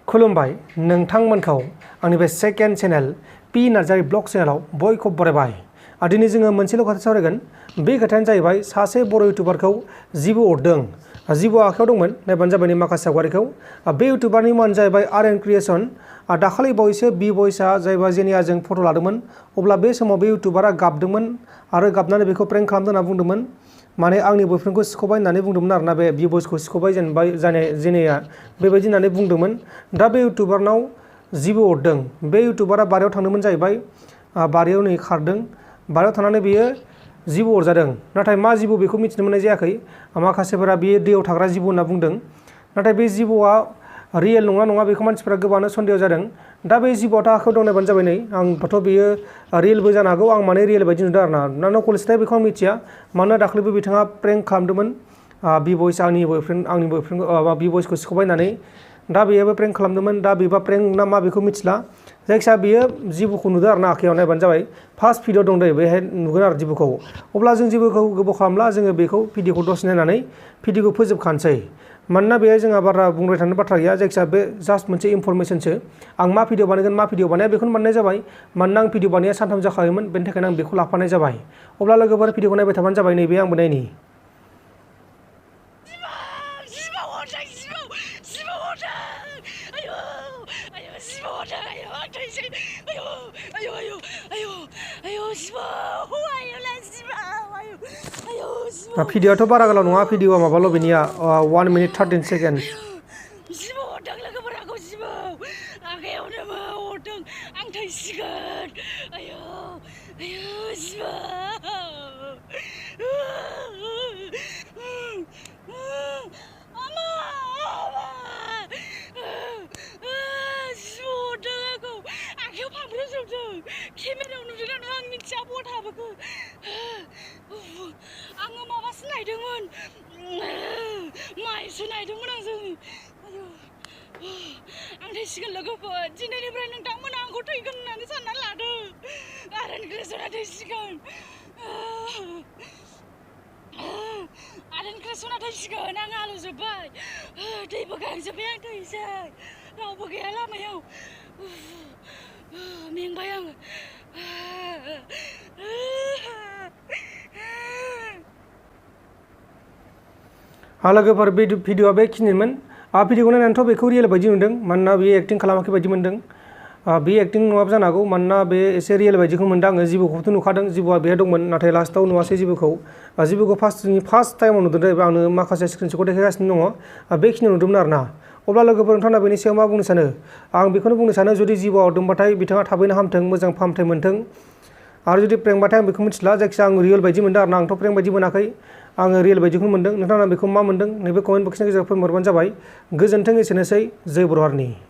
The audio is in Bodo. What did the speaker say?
खुलुमबाय नोंथांमोनखौ आंनि बे second channel P Narzary blog चेनेलाव बयखौबो बरायबाय। दिनै जोङो मोनसेल' खोथा सावरायगोन। बे खोथायानो जाहैबाय सासे बर' इउटुबारखौ जिबो अरदों। जिबो आखायाव दंमोन, नायबानो जाबाय माखासे सावगारिखौ। बे इउटुबारनि मुङानो जाहैबाय आर.एन. क्रिएशन। दाखालि बावैसो बि बयसआ जायबा जेनियाजों फट' लादोंमोन, अब्ला बे समाव बे इउटुबारा गाबदोंमोन आरो गाबनानै बेखौ प्रेंक खालामदों होनना बुंदोंमोन। माने आंनि बयफ्रेन्डखौ सिख'बाय होननानै बुंदोंमोन आरोना, बे बि बयसखौ सिख'बाय जेनेया बेबायदि होननानै बुंदोंमोन। दा बे इउटुबारनाव जिबो अरदों। बे इउटुबारा बारियाव थांदोंमोन जाहैबाय, बारियाव नै खारदों, बारियाव थांनानै बेयो जिबो अरजादों। नाथाय मा जिबो बेखौ मिथिनो मोननाय जायाखै। माखासेफोरा बेयो दैयाव थाग्रा जिबो होनना बुंदों। नाथाय बे जिबोआ रियेल नङा नङा बेखौ मानसिफोरा गोबाङानो सन्देह जादों। दा बे जिबोआथ' आखायाव दं, नायबानो जाबाय नै। आंथ' बेयो रियेलबो जानो हागौ, आं माने रियेल बायदि नुदों आरोना। ना कलेजथाय बेखौ आं मिथिया, मानोना दाखालिबो बिथाङा प्रेंक खालामदोंमोन। बि बयस आंनि बयफ्रेन्ड बि बयसखौ सिख'बाय होननानै। दा बेयोबो प्रेंक खालामदोंमोन। दा बेबा प्रेंक ना मा बेखौ मिथिला। जायखिजाया बेयो जिबोखौ नुदों आरोना, आखायाव नायबानो जाबाय। फार्स्ट भिडिअ दं दे, बेहाय नुगोन आरो जिबोखौ। अब्ला जों जिबोखौ गोबाव खालामला, जोङो बेखौ भिडिअखौ दसे नायनानै भिडिअखौ फोजोबखानोसै। मानोना बेहाय जोंहा बारा बुंबाय थानो बाथ्रा गैया। जायखिजाया बे जास्ट मोनसे इनफरमेसनसो। आं मा भिडिअ बानायगोन मा भिडिअ बानाया बेखौनो बानायनाय जाबाय। मानोना आं भिडिअ बानाया सानथाम जाखायोमोन, बेनि थाखायनो आं बेखौ लाफानाय जाबाय। अब्ला लोगोफोर भिडिअखौ नायबाय थाबानो जाबाय, नैबे आंबो नायनि। भिडिअआथ' बारा गोलाव नङा, भिडिअआ माबाल' बेनिया 1 minute 13 seconds। जिबो अरदों लोगोफोर, आंखौ जिबो आखायावनो अरदों, आं थैसिगोन। आयौ आयौ जिबो केमेरायाव नुदों आं मिथिया बहा थाबोखो। आङो माबासो नायदोंमोन, माइसो नायदोंमोन आं जों। आयौ आं थैसिगोन लोगोफोर, दिनैनिफ्राय नोंथांमोना आंखौ थैगोन होननानै सानना लादो। आर.एन. क्रिएशना थैसिगोन, आर.एन. क्रिएशना थैसिगोन। आं आलौजोब्बाय, दैबो गांजोब्बाय, आं थैसै। रावबो गैया लामायाव, मेंबाय आङो। लोगोफोर बे भिडिअआ बेखिनिमोन। भिडिअखौ नायनानैथ' बेखौ रियेल बायदि नुदों, मानोना बेयो एक्टिं खालामाखै बायदि मोनदों। बे एक्टिं नङाबो जानो हागौ, मानोना बे एसे रियेल बायदिखौ मोनदों आङो। जिबोखौथ' नुखादों, जिबोआ बेहाय दंमोन, नाथाय लास्टआव नुवासै जिबोखौ। जिबोखौ फार्स्ट टाइमाव नुदों जाहैबाय। आंनो माखासे स्क्रिनशटखौ देखायगासिनो दङ। बेखिनियाव नुदोंमोन आरोना। अब्ला लोगोफोर नोंथाङा बेनि सायाव मा बुंनो सानो? आं बेखौनो बुंनो सानो, जुदि जिबोआ अरदोंबाथाय बिथाङा थाबैनो हामथों, मोजां फाहामथाय मोनथों। आरो जुदि प्रेंकबाथाय आं बेखौ मिथिला, जायखिजाया आं रियेल बायदि मोनदों आरोना। आंथ' प्रेंक बायदि मोनाखै, आङो रियेल बायदिखौनो मोनदों। नोंथाङा बेखौ मा मोनदों? नैबे कमेन्ट बक्सनि गेजेराव फोरमायहरबानो जाबाय। गोजोन्थों, एसेनोसै। जय बर' हारिनि।